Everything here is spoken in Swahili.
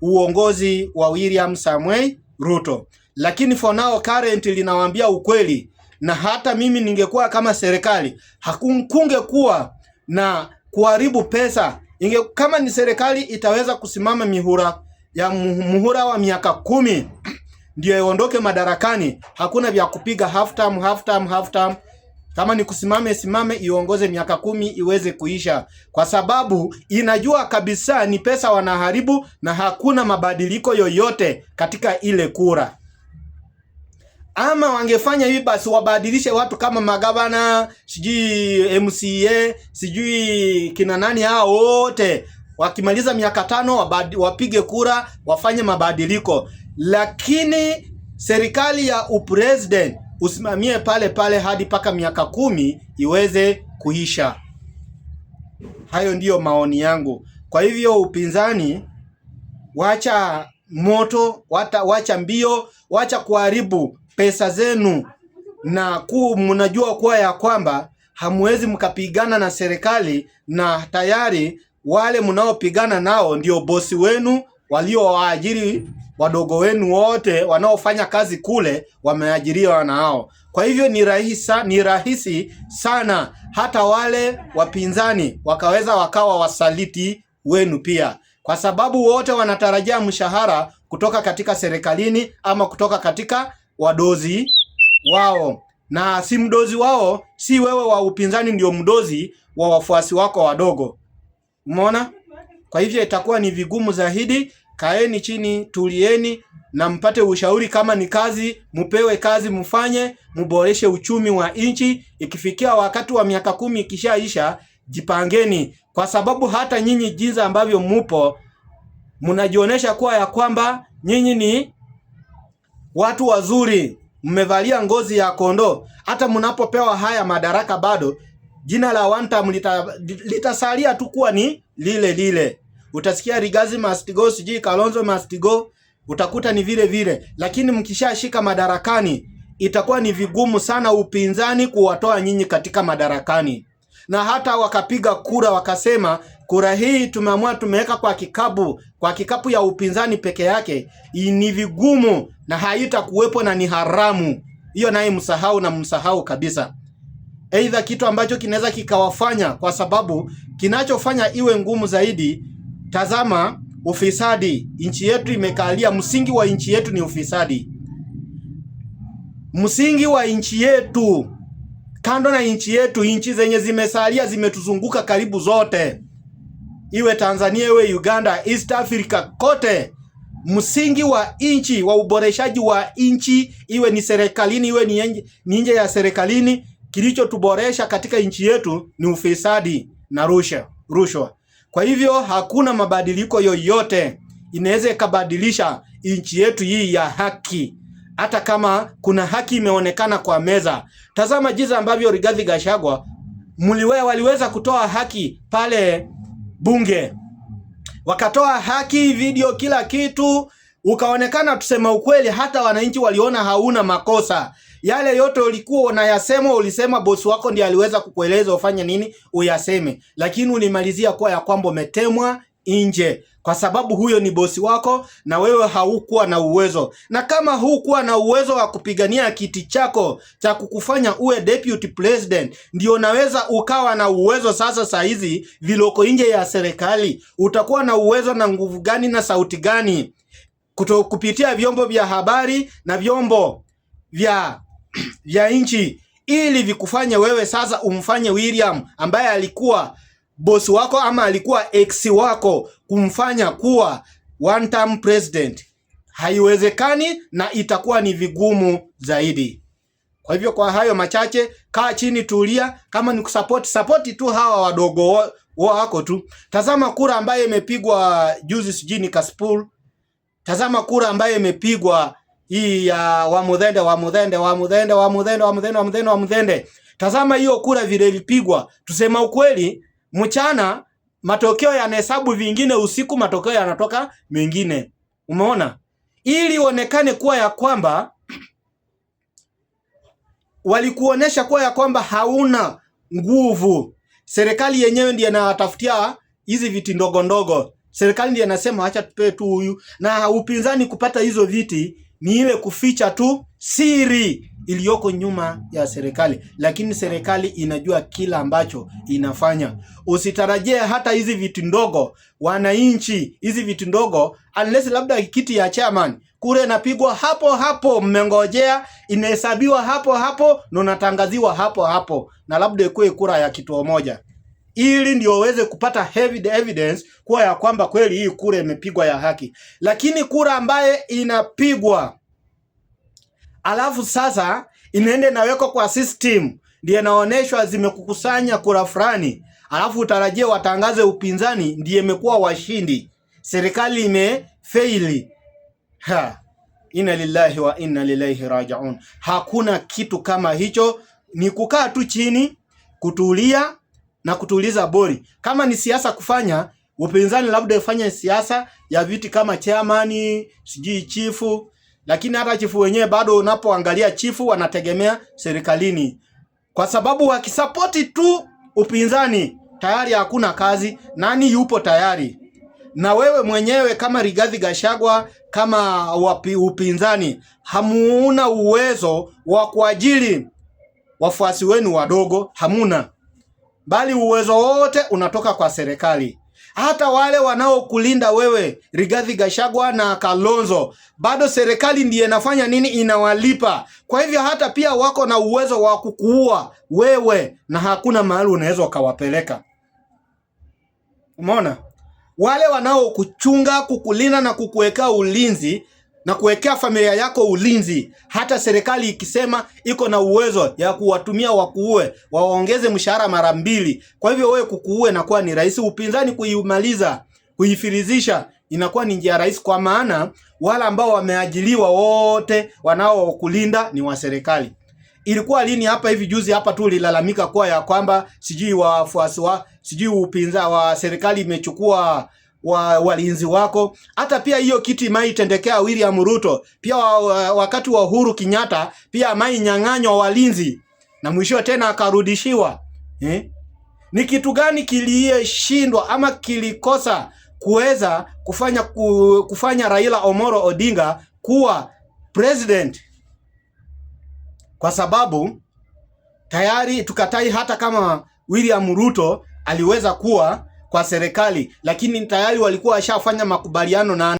uongozi wa William Samuel Ruto. Lakini for now currently linawaambia ukweli, na hata mimi ningekuwa kama serikali hakungekuwa na kuharibu pesa. Kama ni serikali itaweza kusimama muhula wa miaka 10 ndio iondoke madarakani, hakuna vya kupiga half term. Kama ni simame iongoze miaka 10 iweze kuisha, kwa sababu inajua kabisa ni pesa wanaharibu na hakuna mabadiliko yoyote katika ile kura. Ama wangefanya hivi basi wabadilishe watu kama magavana, sijui MCA, sijui kina nani hao wote, wakimaliza miaka 5 wapige kura, wafanye mabadiliko. Lakini serikali ya upresident usimamie pale hadi paka miaka 10 iweze kuisha. Hayo ndiyo maoni yangu. Kwa hivyo upinzani, wacha moto, wacha mbio, wacha kuharibu pesa zenu, na mnajua kuwa ya kwamba hamwezi mkapigana na serikali, na tayari wale mnaopigana nao ndio bosi wenu waliowaajiri wadogo wenu wote wanaofanya kazi kule wameajiriwa na hao. Kwa hivyo ni rahisi sana hata wale wapinzani wakawa wasaliti wenu pia, kwa sababu wote wanatarajia mshahara kutoka katika serikalini ama kutoka katika wadozi wao, na si mdozi wao, si wewe wa upinzani ndio mdozi wa wafuasi wako wadogo. Umeona? Kwa hivyo itakuwa ni vigumu zaidi. Kaeni chini, tulieni na mpate ushauri. Kama ni kazi, mupewe kazi, mfanye, muboreshe uchumi wa nchi. Ikifikia wakati wa miaka 10 ikishaisha, jipangeni, kwa sababu hata nyinyi jinsi ambavyo mupo mnajionyesha kuwa ya kwamba nyinyi ni watu wazuri, mmevalia ngozi ya kondoo. Hata mnapopewa haya madaraka bado jina la one term litasalia tu kuwa ni lile. Utasikia Rigathi must go, sijui Kalonzo must go, utakuta ni vile. Lakini mkishashika madarakani itakuwa ni vigumu sana upinzani kuwatoa nyinyi katika madarakani. Na hata wakapiga kura wakasema kura hii tumeamua tumeweka kwa kikapu ya upinzani peke yake, ni vigumu na haitakuwepo na ni haramu. Hiyo naye msahau kabisa. Aidha kitu ambacho kinaweza kikawafanya, kwa sababu kinachofanya iwe ngumu zaidi, tazama ufisadi. Nchi yetu imekalia, msingi wa nchi yetu ni ufisadi. Msingi wa nchi yetu, kando na nchi yetu, nchi zenye zimesalia zimetuzunguka karibu zote, iwe Tanzania, iwe Uganda, East Africa, kote msingi wa nchi, wa uboreshaji wa nchi, iwe ni serikalini, iwe ni nje ya serikalini, kilichotuboresha katika nchi yetu ni ufisadi na rushwa. Kwa hivyo hakuna mabadiliko yoyote inaweza ikabadilisha nchi yetu hii ya haki, hata kama kuna haki imeonekana kwa meza. Tazama jinsi ambavyo Rigathi Gachagua waliweza kutoa haki pale bunge, wakatoa haki, video, kila kitu, ukaonekana, tusema ukweli, hata wananchi waliona hauna makosa. Yale yote ulikuwa unayasema, ulisema bosi wako ndiye aliweza kukueleza ufanye nini uyaseme, lakini ulimalizia kwa ya kwamba umetemwa nje, kwa sababu huyo ni bosi wako na wewe haukuwa na uwezo. Na kama hukuwa na uwezo wa kupigania kiti chako cha kukufanya uwe deputy president, ndio naweza ukawa na uwezo sasa. Saa hizi viloko nje ya serikali, utakuwa na uwezo na nguvu gani na sauti gani kupitia vyombo vya habari na vyombo vya nchi, ili vikufanye wewe sasa umfanye William ambaye alikuwa bosi wako ama alikuwa ex wako, kumfanya kuwa one term president. Haiwezekani na itakuwa ni vigumu zaidi. Kwa hivyo kwa hayo machache, kaa chini, tulia. Kama ni support tu hawa wadogo wako tu. Tazama kura ambaye imepigwa juzi, sijui ni Kasipul. Tazama kura ambaye imepigwa hii ya Wamuthende. Tazama hiyo kura vile ilipigwa. Tusema ukweli, mchana matokeo yanahesabu vingine, usiku matokeo yanatoka mengine. Umeona? Ili onekane kuwa ya kwamba walikuonesha kuwa ya kwamba hauna nguvu. Serikali yenyewe ndiye inatafutia hizi viti ndogo. Serikali ndiye inasema acha tupe tu huyu, na upinzani kupata hizo viti ni ile kuficha tu siri iliyoko nyuma ya serikali, lakini serikali inajua kila ambacho inafanya. Usitarajie hata hizi vitu ndogo wananchi, hizi vitu ndogo, unless labda kiti ya chairman kura inapigwa hapo hapo, mmengojea inahesabiwa hapo hapo na unatangaziwa hapo hapo, na labda ikuwe kura ya kituo moja, ili ndio uweze kupata evidence kuwa ya kwamba kweli hii kura imepigwa ya haki. Lakini kura ambaye inapigwa alafu sasa inaenda inawekwa kwa system, ndiye inaonyeshwa zimekukusanya kura fulani, alafu utarajie watangaze upinzani ndiye imekuwa washindi, serikali imefaili. Inna lillahi wa inna ilaihi rajiun. Hakuna kitu kama hicho, ni kukaa tu chini, kutulia na kutuliza bori. Kama ni siasa kufanya, upinzani labda ifanye siasa ya viti kama chairman, sijui chifu, lakini hata chifu wenyewe bado unapoangalia chifu wanategemea serikalini, kwa sababu wakisapoti tu upinzani tayari hakuna kazi. Nani yupo tayari? Na wewe mwenyewe kama Rigathi Gachagua, kama upinzani, hamuna uwezo wa kuajiri wafuasi wenu wadogo, hamuna, bali uwezo wote unatoka kwa serikali. Hata wale wanaokulinda wewe Rigathi Gachagua na Kalonzo, bado serikali ndiye inafanya nini? Inawalipa. Kwa hivyo hata pia wako na uwezo wa kukuua wewe, na hakuna mahali unaweza ukawapeleka. Umeona? Wale wanaokuchunga, kukulinda na kukuwekea ulinzi na kuwekea familia yako ulinzi, hata serikali ikisema iko na uwezo ya kuwatumia wakuue, waongeze mshahara mara 2. Kwa hivyo wewe kukuue inakuwa ni rahisi, upinzani kuimaliza, kuifirizisha inakuwa ni njia rahisi, kwa maana wale ambao wameajiliwa wote wanaokulinda ni wa serikali. Ilikuwa lini hapa hivi juzi hapa tu lilalamika kwa ya kwamba sijui wafuasi wa sijui upinzani wa serikali imechukua walinzi wako. Hata pia hiyo kitu imaitendekea William Ruto pia wakati wa Uhuru Kenyatta pia nyang'anywa walinzi na mwisho tena akarudishiwa. Ni kitu gani kiliyeshindwa ama kilikosa kuweza kufanya Raila Omolo Odinga kuwa president? Kwa sababu tayari tukatai hata kama William Ruto aliweza kuwa kwa serikali, lakini tayari walikuwa washafanya makubaliano na